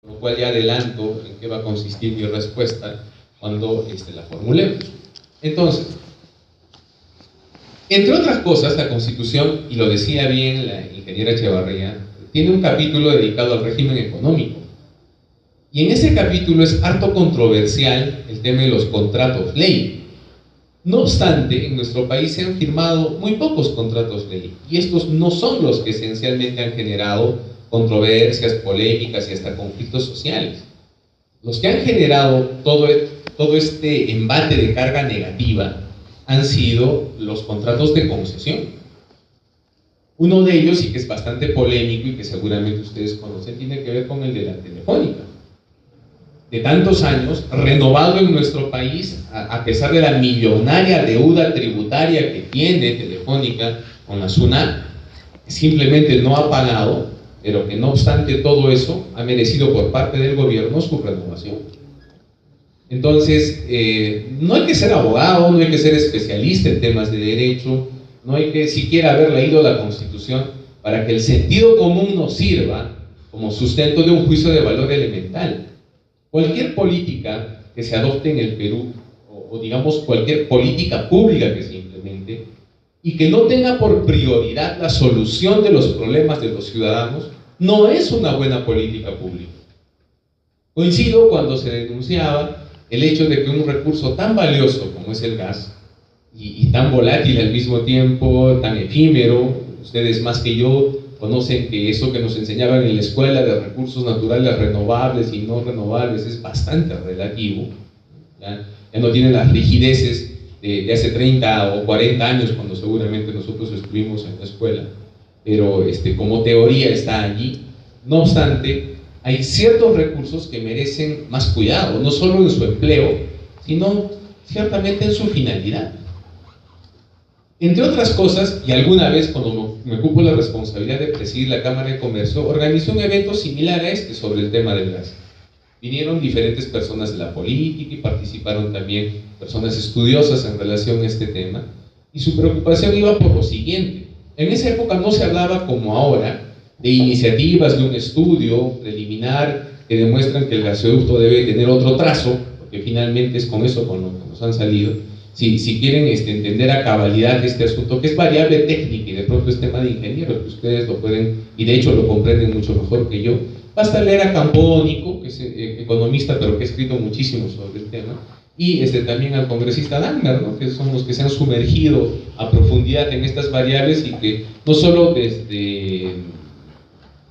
Con lo cual ya adelanto en qué va a consistir mi respuesta cuando la formulemos. Entonces, entre otras cosas, la Constitución, y lo decía bien la ingeniera Echevarría, tiene un capítulo dedicado al régimen económico. Y en ese capítulo es harto controversial el tema de los contratos ley. No obstante, en nuestro país se han firmado muy pocos contratos ley, y estos no son los que esencialmente han generado controversias, polémicas y hasta conflictos sociales. Los que han generado todo este embate de carga negativa han sido los contratos de concesión. Uno de ellos, y que es bastante polémico y que seguramente ustedes conocen, tiene que ver con el de la Telefónica. De tantos años, renovado en nuestro país, a pesar de la millonaria deuda tributaria que tiene Telefónica con la SUNAT, simplemente no ha pagado, pero que no obstante todo eso, ha merecido por parte del gobierno su renovación. Entonces, no hay que ser abogado, no hay que ser especialista en temas de derecho, no hay que siquiera haber leído la Constitución para que el sentido común nos sirva como sustento de un juicio de valor elemental. Cualquier política que se adopte en el Perú, o digamos cualquier política pública que se implemente, y que no tenga por prioridad la solución de los problemas de los ciudadanos, no es una buena política pública. Coincido cuando se denunciaba el hecho de que un recurso tan valioso como es el gas, y tan volátil al mismo tiempo, tan efímero, ustedes más que yo conocen que eso que nos enseñaban en la escuela de recursos naturales renovables y no renovables es bastante relativo, ya no tienen las rigideces de hace 30 o 40 años cuando seguramente nosotros estuvimos en la escuela, pero como teoría está allí. No obstante, hay ciertos recursos que merecen más cuidado, no solo en su empleo, sino ciertamente en su finalidad. Entre otras cosas, y alguna vez cuando me ocupo la responsabilidad de presidir la Cámara de Comercio, organizé un evento similar a este sobre el tema del gas. Vinieron diferentes personas de la política y participaron también personas estudiosas en relación a este tema, y su preocupación iba por lo siguiente. En esa época no se hablaba como ahora de iniciativas, de un estudio preliminar que demuestran que el gasoducto debe tener otro trazo, porque finalmente es con eso con lo que nos han salido. Si quieren entender a cabalidad este asunto, que es variable técnica y de pronto es tema de ingenieros, que ustedes lo pueden, y de hecho lo comprenden mucho mejor que yo, basta leer a Campónico, que es economista, pero que ha escrito muchísimo sobre el tema, y también al congresista Dagner, ¿no? Que son los que se han sumergido a profundidad en estas variables y que no solo desde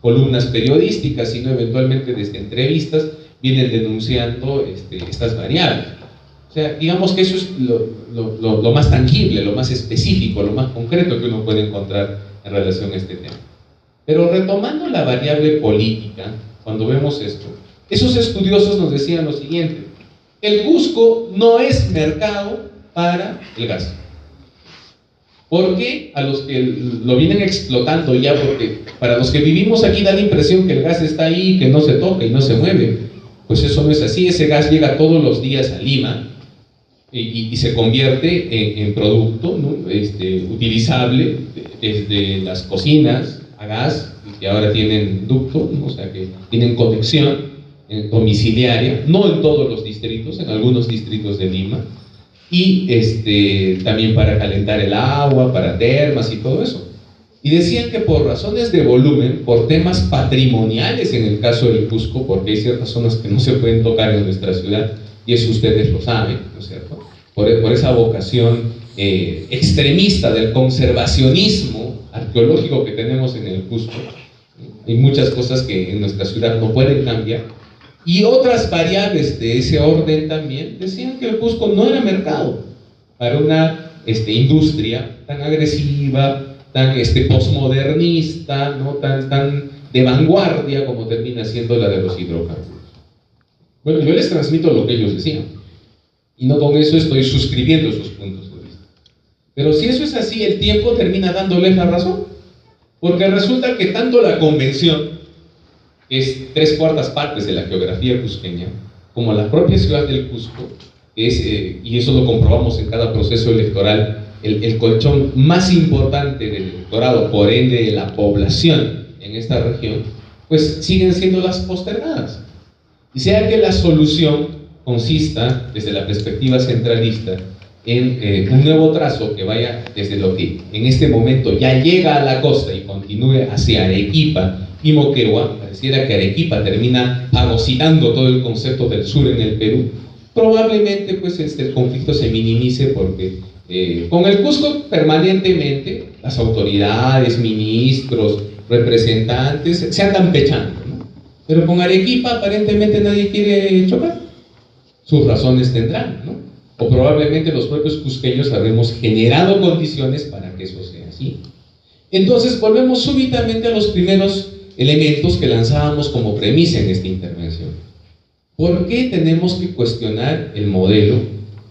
columnas periodísticas, sino eventualmente desde entrevistas, vienen denunciando estas variables. O sea, digamos que eso es lo más tangible, lo más específico, lo más concreto que uno puede encontrar en relación a este tema. Pero retomando la variable política, cuando vemos esto, esos estudiosos nos decían lo siguiente: el Cusco no es mercado para el gas. ¿Por qué? A los que lo vienen explotando ya, porque para los que vivimos aquí da la impresión que el gas está ahí, que no se toca y no se mueve. Pues eso no es así. Ese gas llega todos los días a Lima y se convierte en producto, ¿no? Utilizable desde las cocinas a gas, que ahora tienen ducto, ¿no? O sea que tienen conexión domiciliaria, no en todos los distritos, en algunos distritos de Lima, y también para calentar el agua, para termas y todo eso. Y decían que por razones de volumen, por temas patrimoniales en el caso del Cusco, porque hay ciertas zonas que no se pueden tocar en nuestra ciudad, y eso ustedes lo saben, ¿no es cierto? Por esa vocación extremista del conservacionismo arqueológico que tenemos en el Cusco, hay muchas cosas que en nuestra ciudad no pueden cambiar. Y otras variables de ese orden también decían que el Cusco no era mercado para una industria tan agresiva, tan posmodernista, ¿no? tan de vanguardia como termina siendo la de los hidrocarburos. Bueno, yo les transmito lo que ellos decían, y no con eso estoy suscribiendo sus puntos de vista. Pero si eso es así, el tiempo termina dándoles la razón, porque resulta que tanto la convención, que es 3/4 partes de la geografía cusqueña, como la propia ciudad del Cusco, y eso lo comprobamos en cada proceso electoral, el colchón más importante del electorado, por ende de la población en esta región, pues siguen siendo las postergadas. sea que la solución consista, desde la perspectiva centralista, en un nuevo trazo que vaya desde lo que en este momento ya llega a la costa y continúe hacia Arequipa y Moquegua. Pareciera que Arequipa termina fagocitando todo el concepto del sur en el Perú. Probablemente pues el conflicto se minimice porque con el Cusco permanentemente las autoridades, ministros, representantes se andan pechando, ¿no? Pero con Arequipa aparentemente nadie quiere chocar. Sus razones tendrán, ¿no? O probablemente los propios cusqueños habremos generado condiciones para que eso sea así. Entonces volvemos súbitamente a los primeros elementos que lanzábamos como premisa en esta intervención. ¿Por qué tenemos que cuestionar el modelo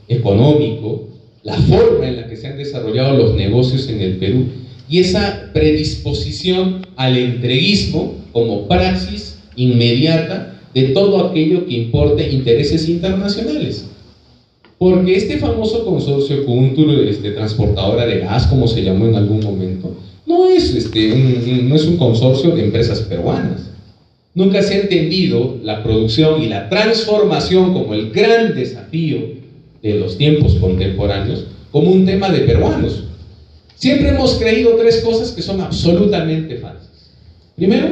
económico, la forma en la que se han desarrollado los negocios en el Perú y esa predisposición al entreguismo como praxis inmediata de todo aquello que importe intereses internacionales? Porque este famoso consorcio Kuntur, transportadora de gas, como se llamó en algún momento, no es un consorcio de empresas peruanas. Nunca se ha entendido la producción y la transformación como el gran desafío de los tiempos contemporáneos, como un tema de peruanos. Siempre hemos creído tres cosas que son absolutamente falsas. Primero,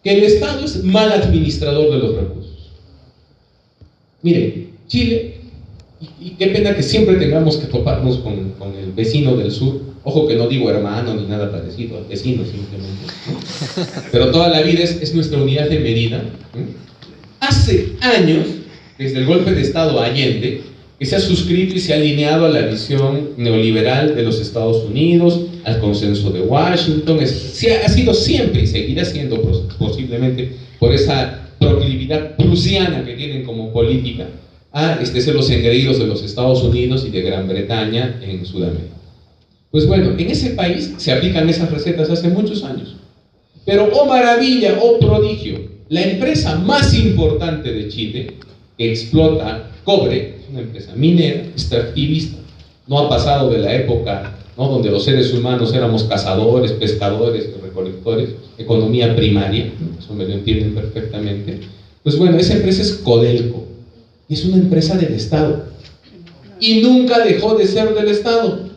que el Estado es mal administrador de los recursos. Mire, Chile, y qué pena que siempre tengamos que toparnos con el vecino del sur. Ojo que no digo hermano ni nada parecido, vecino simplemente, ¿no? Pero toda la vida es nuestra unidad de medida. Hace años, desde el golpe de Estado Allende, que se ha suscrito y se ha alineado a la visión neoliberal de los Estados Unidos, al consenso de Washington. Ha sido siempre y seguirá siendo posiblemente por esa proclividad prusiana que tienen como política a ser los engreídos de los Estados Unidos y de Gran Bretaña en Sudamérica. Pues bueno, en ese país se aplican esas recetas hace muchos años. Pero, oh maravilla, oh prodigio, la empresa más importante de Chile, que explota cobre, es una empresa minera, extractivista, no ha pasado de la época, ¿no?, donde los seres humanos éramos cazadores, pescadores, recolectores, economía primaria, eso me lo entienden perfectamente. Pues bueno, esa empresa es Codelco, es una empresa del Estado, y nunca dejó de ser del Estado,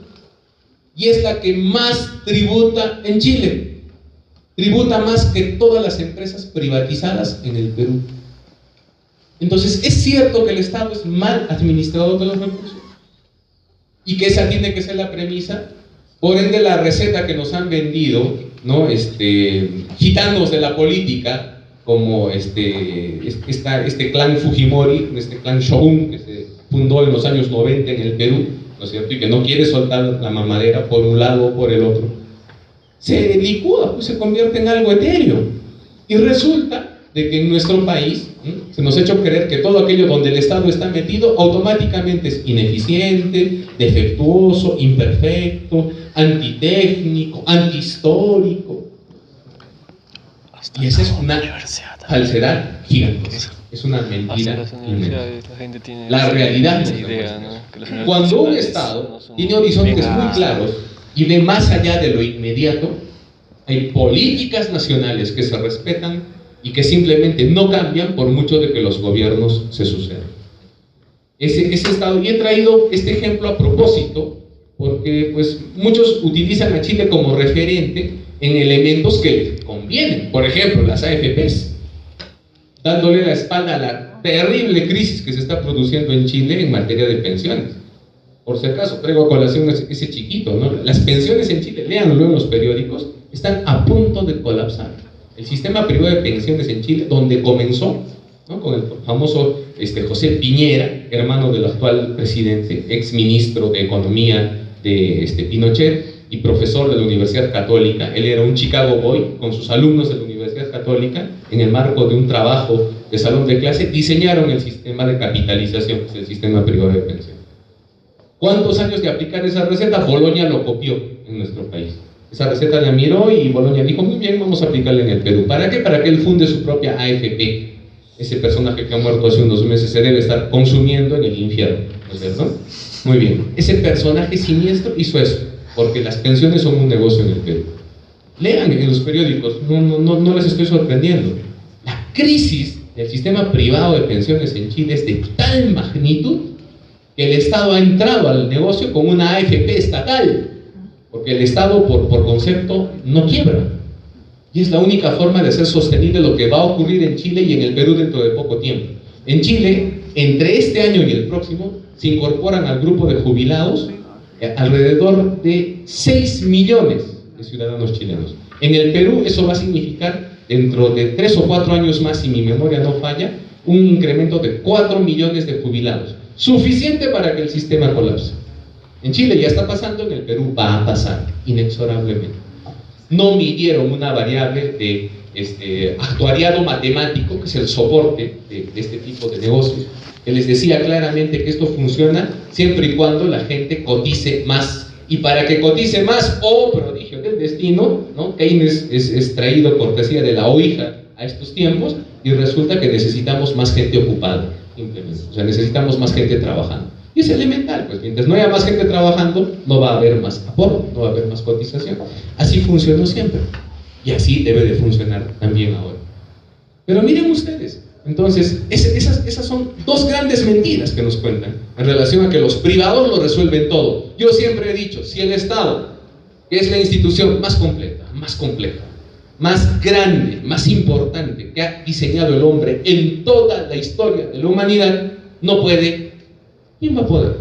y es la que más tributa en Chile, tributa más que todas las empresas privatizadas en el Perú. Entonces, es cierto que el Estado es mal administrador de los recursos y que esa tiene que ser la premisa. Por ende, la receta que nos han vendido, ¿no?, gitanos de la política, como este clan Fujimori, este clan Shogun que se fundó en los años 90 en el Perú, ¿no es cierto?, y que no quiere soltar la mamadera por un lado o por el otro, se licúa, pues se convierte en algo etéreo. Y resulta de que en nuestro país se nos ha hecho creer que todo aquello donde el Estado está metido automáticamente es ineficiente, defectuoso, imperfecto, antitécnico, antihistórico. Y esa es una falsedad gigantesca, es una mentira inmensa. La realidad es que cuando un Estado tiene horizontes muy claros y ve más allá de lo inmediato, hay políticas nacionales que se respetan y que simplemente no cambian por mucho de que los gobiernos se sucedan. Ese Estado, y he traído este ejemplo a propósito, porque pues muchos utilizan a Chile como referente en elementos que les convienen, por ejemplo, las AFPs, dándole la espalda a la terrible crisis que se está produciendo en Chile en materia de pensiones. Por si acaso, traigo a colación ese chiquito, ¿no? Las pensiones en Chile, léanlo en los periódicos, están a punto de colapsar. El sistema privado de pensiones en Chile, donde comenzó, ¿no?, con el famoso José Piñera, hermano del actual presidente, ex ministro de Economía de Pinochet y profesor de la Universidad Católica. Él era un Chicago Boy con sus alumnos de la Universidad Católica, en el marco de un trabajo de salón de clase, diseñaron el sistema de capitalización, que es el sistema privado de pensiones. ¿Cuántos años de aplicar esa receta? Bolonia lo copió en nuestro país. Esa receta la miró y Bolonia dijo, muy bien, vamos a aplicarla en el Perú. ¿Para qué? Para que él funde su propia AFP. Ese personaje que ha muerto hace unos meses se debe estar consumiendo en el infierno, ¿no es cierto? Muy bien, ese personaje siniestro hizo eso, porque las pensiones son un negocio en el Perú. Lean en los periódicos, no les estoy sorprendiendo. La crisis El sistema privado de pensiones en Chile es de tal magnitud que el Estado ha entrado al negocio con una AFP estatal, porque el Estado por concepto no quiebra. Y es la única forma de hacer sostenible lo que va a ocurrir en Chile y en el Perú dentro de poco tiempo. En Chile, entre este año y el próximo, se incorporan al grupo de jubilados alrededor de 6 millones de ciudadanos chilenos. En el Perú eso va a significar, dentro de 3 o 4 años más, si mi memoria no falla, un incremento de 4 millones de jubilados. Suficiente para que el sistema colapse. En Chile ya está pasando, en el Perú va a pasar, inexorablemente. No midieron una variable de actuariado matemático, que es el soporte de este tipo de negocios, que les decía claramente que esto funciona siempre y cuando la gente cotice más. Y para que cotice más, prodigio del destino, ¿no? Keynes es traído cortesía de la OIJA a estos tiempos, y resulta que necesitamos más gente ocupada, simplemente. O sea, necesitamos más gente trabajando. Y es elemental, pues mientras no haya más gente trabajando, no va a haber más aporte, no va a haber más cotización. Así funcionó siempre. Y así debe de funcionar también ahora. Pero miren ustedes, entonces, esas son dos grandes mentiras que nos cuentan en relación a que los privados lo resuelven todo. Yo siempre he dicho, si el Estado, que es la institución más completa, más compleja, más grande, más importante que ha diseñado el hombre en toda la historia de la humanidad, no puede, ¿quién va a poder?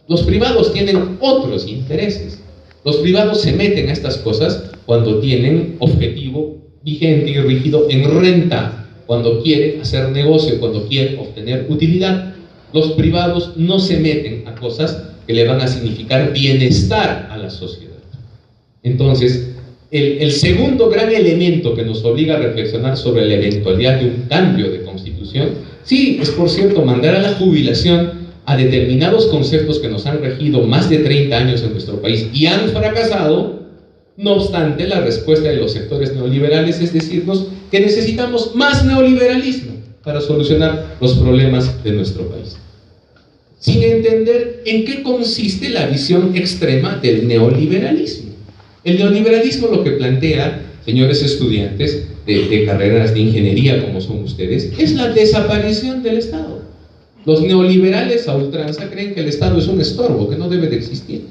Los privados tienen otros intereses. Los privados se meten a estas cosas cuando tienen objetivo vigente y rígido en renta, cuando quieren hacer negocio, cuando quieren obtener utilidad. Los privados no se meten a cosas que le van a significar bienestar a la sociedad. Entonces, el segundo gran elemento que nos obliga a reflexionar sobre la eventualidad de un cambio de constitución, sí, es por cierto mandar a la jubilación a determinados conceptos que nos han regido más de 30 años en nuestro país y han fracasado. No obstante, la respuesta de los sectores neoliberales es decirnos que necesitamos más neoliberalismo para solucionar los problemas de nuestro país, sin entender en qué consiste la visión extrema del neoliberalismo. El neoliberalismo lo que plantea, señores estudiantes de carreras de ingeniería como son ustedes, es la desaparición del Estado. Los neoliberales a ultranza creen que el Estado es un estorbo, que no debe de existir.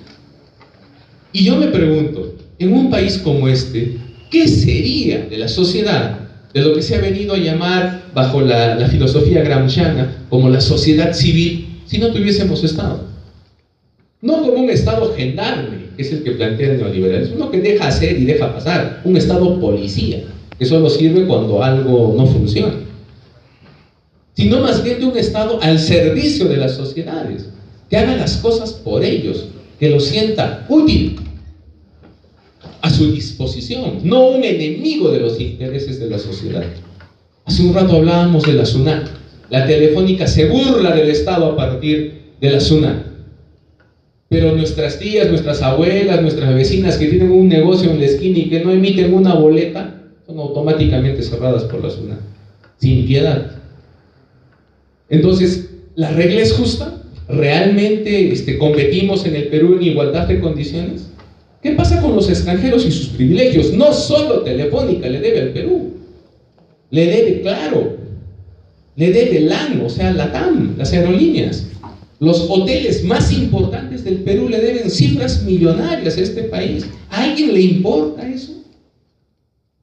Y yo me pregunto, en un país como este, ¿qué sería de la sociedad, de lo que se ha venido a llamar bajo la filosofía gramsciana como la sociedad civil, si no tuviésemos Estado? No como un Estado gendarme, que es el que plantea el neoliberalismo, uno que deja hacer y deja pasar, un Estado policía, que solo sirve cuando algo no funciona, sino más bien de un Estado al servicio de las sociedades, que haga las cosas por ellos, que lo sienta útil, a su disposición, no un enemigo de los intereses de la sociedad. Hace un rato hablábamos de la SUNAT. La Telefónica se burla del Estado a partir de la SUNAT. Pero nuestras tías, nuestras abuelas, nuestras vecinas que tienen un negocio en la esquina y que no emiten una boleta, son automáticamente cerradas por la SUNAT, sin piedad. Entonces, ¿la regla es justa? ¿Realmente competimos en el Perú en igualdad de condiciones? ¿Qué pasa con los extranjeros y sus privilegios? No solo Telefónica le debe al Perú, le debe Claro, le debe LAN, o sea, LATAM, las aerolíneas. Los hoteles más importantes del Perú le deben cifras millonarias a este país. ¿A alguien le importa eso?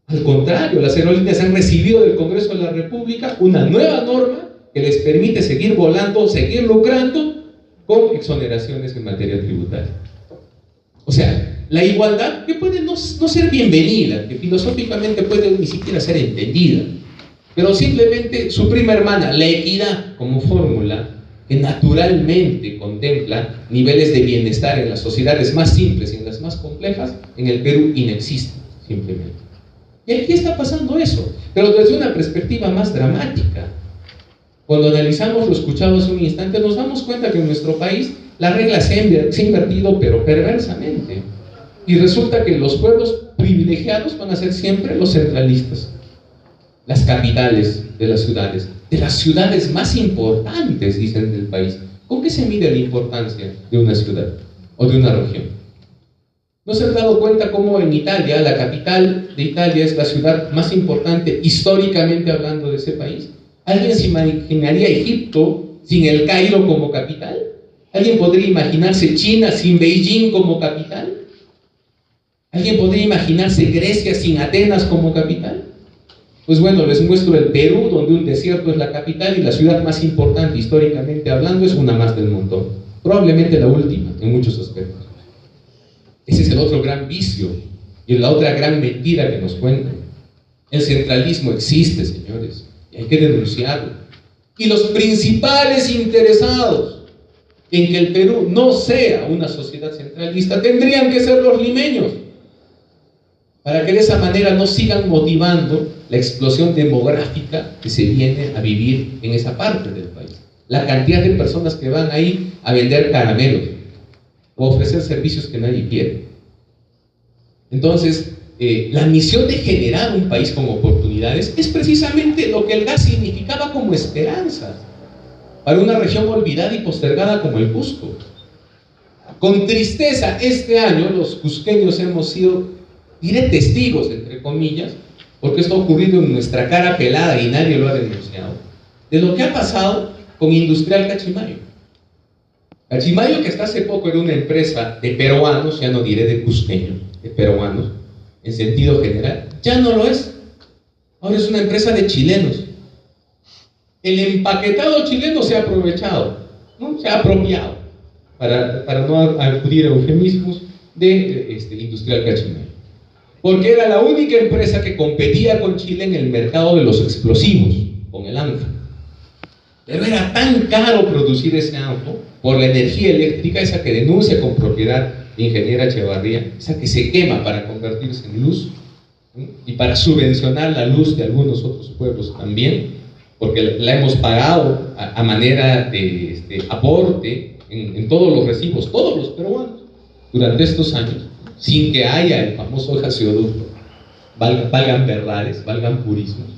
Al contrario, las aerolíneas han recibido del Congreso de la República una nueva norma que les permite seguir volando, seguir lucrando con exoneraciones en materia tributaria. O sea, la igualdad que puede no ser bienvenida, que filosóficamente puede ni siquiera ser entendida, pero simplemente su prima hermana, la equidad, como fórmula que naturalmente contempla niveles de bienestar en las sociedades más simples y en las más complejas, en el Perú inexiste, simplemente. Y aquí está pasando eso, pero desde una perspectiva más dramática. Cuando analizamos lo escuchado hace un instante, nos damos cuenta que en nuestro país la regla se ha invertido, pero perversamente. Y resulta que los pueblos privilegiados van a ser siempre los centralistas, las capitales de las ciudades más importantes, dicen, del país. ¿Con qué se mide la importancia de una ciudad o de una región? ¿No se han dado cuenta cómo en Italia, la capital de Italia es la ciudad más importante históricamente hablando de ese país? ¿Alguien se imaginaría Egipto sin el Cairo como capital? ¿Alguien podría imaginarse China sin Beijing como capital? ¿Alguien podría imaginarse Grecia sin Atenas como capital? Pues bueno, les muestro el Perú, donde un desierto es la capital y la ciudad más importante históricamente hablando es una más del montón. Probablemente la última en muchos aspectos. Ese es el otro gran vicio y la otra gran mentira que nos cuentan. El centralismo existe, señores, y hay que denunciarlo. Y los principales interesados en que el Perú no sea una sociedad centralista tendrían que ser los limeños, para que de esa manera no sigan motivando la explosión demográfica que se viene a vivir en esa parte del país. La cantidad de personas que van ahí a vender caramelos o ofrecer servicios que nadie quiere. Entonces, la misión de generar un país con oportunidades es precisamente lo que el gas significaba como esperanza para una región olvidada y postergada como el Cusco. Con tristeza, este año los cusqueños hemos sido, diré, testigos, entre comillas, porque esto ha ocurrido en nuestra cara pelada y nadie lo ha denunciado, de lo que ha pasado con Industrial Cachimayo. Cachimayo, que hasta hace poco era una empresa de peruanos, ya no diré de cusqueños, de peruanos, en sentido general, ya no lo es. Ahora es una empresa de chilenos. El empaquetado chileno se ha aprovechado, ¿no? Se ha apropiado, para no acudir a eufemismos, de Industrial Cachimayo. Porque era la única empresa que competía con Chile en el mercado de los explosivos, con el ANFO. Pero era tan caro producir ese ANFO por la energía eléctrica, esa que denuncia con propiedad la ingeniera Echevarría, esa que se quema para convertirse en luz, ¿sí? Y para subvencionar la luz de algunos otros pueblos también, porque la hemos pagado a manera de aporte en todos los recibos, todos los peruanos, durante estos años, sin que haya el famoso gaseoducto, valgan verdades, valgan purismos,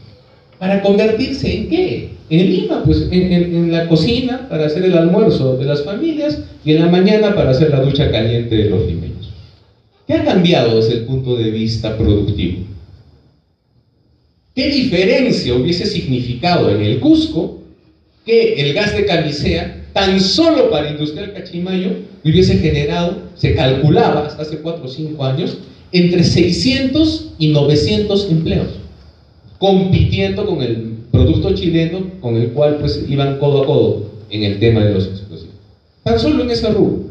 para convertirse ¿en qué? En Lima, pues en la cocina para hacer el almuerzo de las familias y en la mañana para hacer la ducha caliente de los limeños. ¿Qué ha cambiado desde el punto de vista productivo? ¿Qué diferencia hubiese significado en el Cusco que el gas de Camisea, tan solo para Industrial Cachimayo, hubiese generado, se calculaba hasta hace 4 o 5 años, entre 600 y 900 empleos, compitiendo con el producto chileno, con el cual pues iban codo a codo en el tema de los explosivos? Tan solo en ese rubro,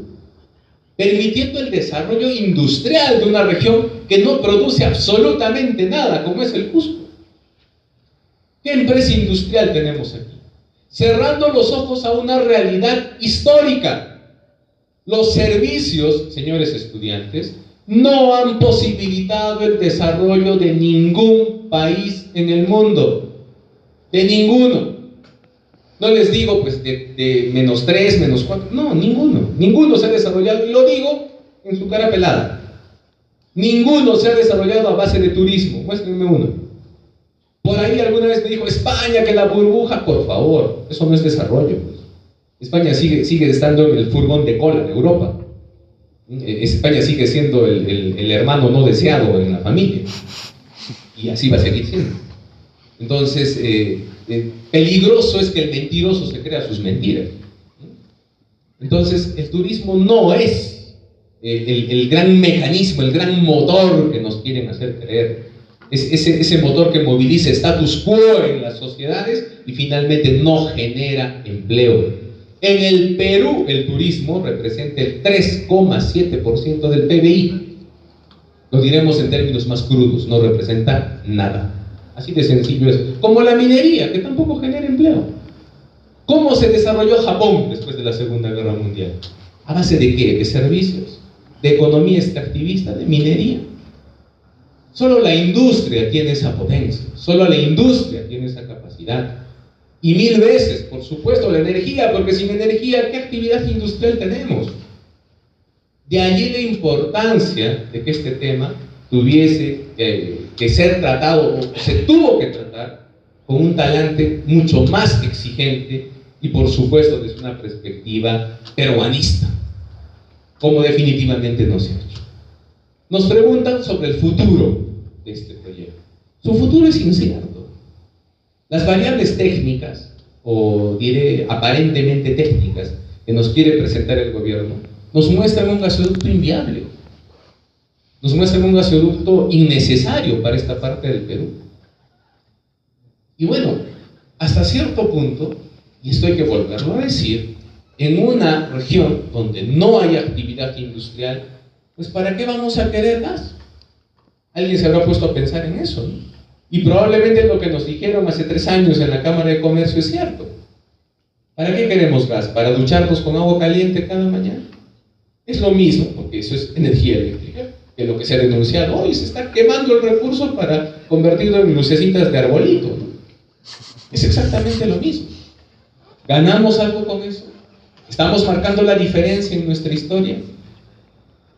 permitiendo el desarrollo industrial de una región que no produce absolutamente nada, como es el Cusco. ¿Qué empresa industrial tenemos aquí? Cerrando los ojos a una realidad histórica. Los servicios, señores estudiantes, no han posibilitado el desarrollo de ningún país en el mundo. De ninguno. No les digo pues de -3, -4, no, ninguno. Ninguno se ha desarrollado, y lo digo en su cara pelada. Ninguno se ha desarrollado a base de turismo. Muéstrenme uno. Por ahí alguna vez me dijo España, que la burbuja, por favor, eso no es desarrollo. España sigue estando en el furgón de cola de Europa. España sigue siendo el hermano no deseado en la familia, y así va a seguir siendo. Entonces, peligroso es que el mentiroso se crea sus mentiras. Entonces, el turismo no es el gran mecanismo, el gran motor que nos quieren hacer creer. Es ese motor que moviliza status quo en las sociedades y finalmente no genera empleo. En el Perú, el turismo representa el 3,7% del PBI. Lo diremos en términos más crudos, no representa nada. Así de sencillo es. Como la minería, que tampoco genera empleo. ¿Cómo se desarrolló Japón después de la Segunda Guerra Mundial? ¿A base de qué? De servicios, de economía extractivista, de minería. Solo la industria tiene esa potencia, solo la industria tiene esa capacidad. Y 1000 veces, por supuesto, la energía, porque sin energía, ¿qué actividad industrial tenemos? De allí la importancia de que este tema tuviese que ser tratado, o se tuvo que tratar, con un talante mucho más exigente y, por supuesto, desde una perspectiva peruanista, como definitivamente no se ha hecho. Nos preguntan sobre el futuro de este proyecto. Su futuro es incierto. Las variables técnicas, o diré aparentemente técnicas, que nos quiere presentar el gobierno, nos muestran un gasoducto inviable. Nos muestran un gasoducto innecesario para esta parte del Perú. Y bueno, hasta cierto punto, y esto hay que volverlo a decir, en una región donde no hay actividad industrial, pues ¿para qué vamos a querer gas? Alguien se habrá puesto a pensar en eso, ¿no? Y probablemente lo que nos dijeron hace 3 años en la Cámara de Comercio es cierto. ¿Para qué queremos gas? ¿Para ducharnos con agua caliente cada mañana? Es lo mismo, porque eso es energía eléctrica, que lo que se ha denunciado hoy. Se está quemando el recurso para convertirlo en lucecitas de arbolito, ¿no? Es exactamente lo mismo. ¿Ganamos algo con eso? ¿Estamos marcando la diferencia en nuestra historia?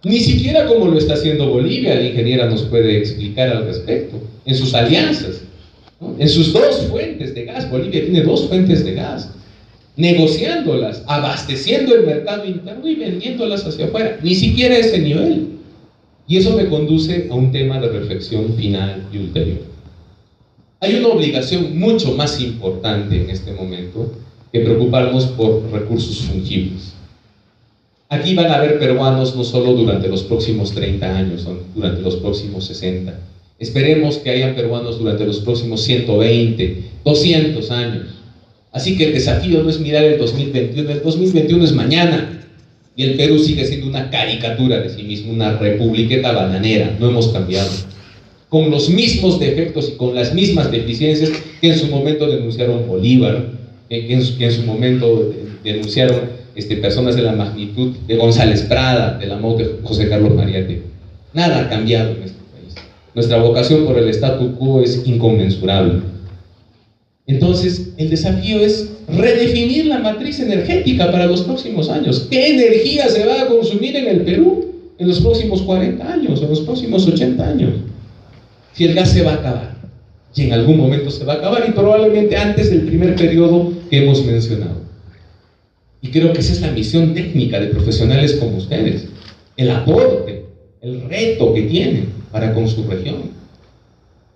Ni siquiera como lo está haciendo Bolivia, la ingeniera nos puede explicar al respecto, en sus alianzas, ¿no? En sus 2 fuentes de gas. Bolivia tiene 2 fuentes de gas, negociándolas, abasteciendo el mercado interno y vendiéndolas hacia afuera. Ni siquiera a ese nivel. Y eso me conduce a un tema de reflexión final y ulterior. Hay una obligación mucho más importante en este momento que preocuparnos por recursos fungibles. Aquí van a haber peruanos no solo durante los próximos 30 años, durante los próximos 60. Esperemos que hayan peruanos durante los próximos 120, 200 años. Así que el desafío no es mirar el 2021 es mañana. Y el Perú sigue siendo una caricatura de sí mismo, una republiqueta bananera. No hemos cambiado. Con los mismos defectos y con las mismas deficiencias que en su momento denunciaron Bolívar, que en su momento denunciaron personas de la magnitud de González Prada, de la muerte de José Carlos Mariátegui. Nada ha cambiado en este país. Nuestra vocación por el statu quo es inconmensurable. Entonces, el desafío es redefinir la matriz energética para los próximos años. ¿Qué energía se va a consumir en el Perú en los próximos 40 años, en los próximos 80 años? Si el gas se va a acabar, y en algún momento se va a acabar, y probablemente antes del primer periodo que hemos mencionado. Y creo que esa es la misión técnica de profesionales como ustedes, el aporte, el reto que tienen para con su región.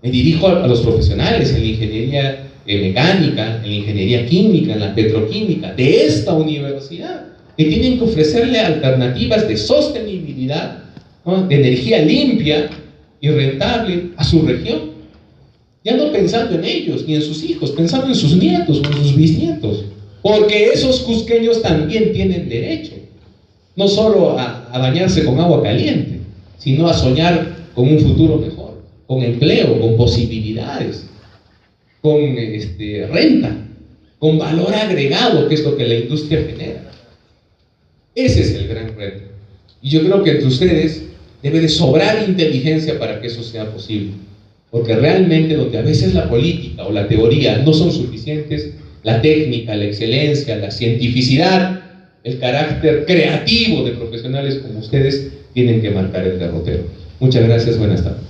Me dirijo a los profesionales en la ingeniería mecánica, en la ingeniería química, en la petroquímica, de esta universidad, que tienen que ofrecerle alternativas de sostenibilidad, ¿no?, de energía limpia y rentable a su región. Ya no pensando en ellos ni en sus hijos, pensando en sus nietos o en sus bisnietos. Porque esos cusqueños también tienen derecho, no solo a bañarse con agua caliente, sino a soñar con un futuro mejor, con empleo, con posibilidades, con renta, con valor agregado, que es lo que la industria genera. Ese es el gran reto. Y yo creo que entre ustedes debe de sobrar inteligencia para que eso sea posible. Porque realmente donde a veces la política o la teoría no son suficientes, la técnica, la excelencia, la cientificidad, el carácter creativo de profesionales como ustedes tienen que marcar el derrotero. Muchas gracias, buenas tardes.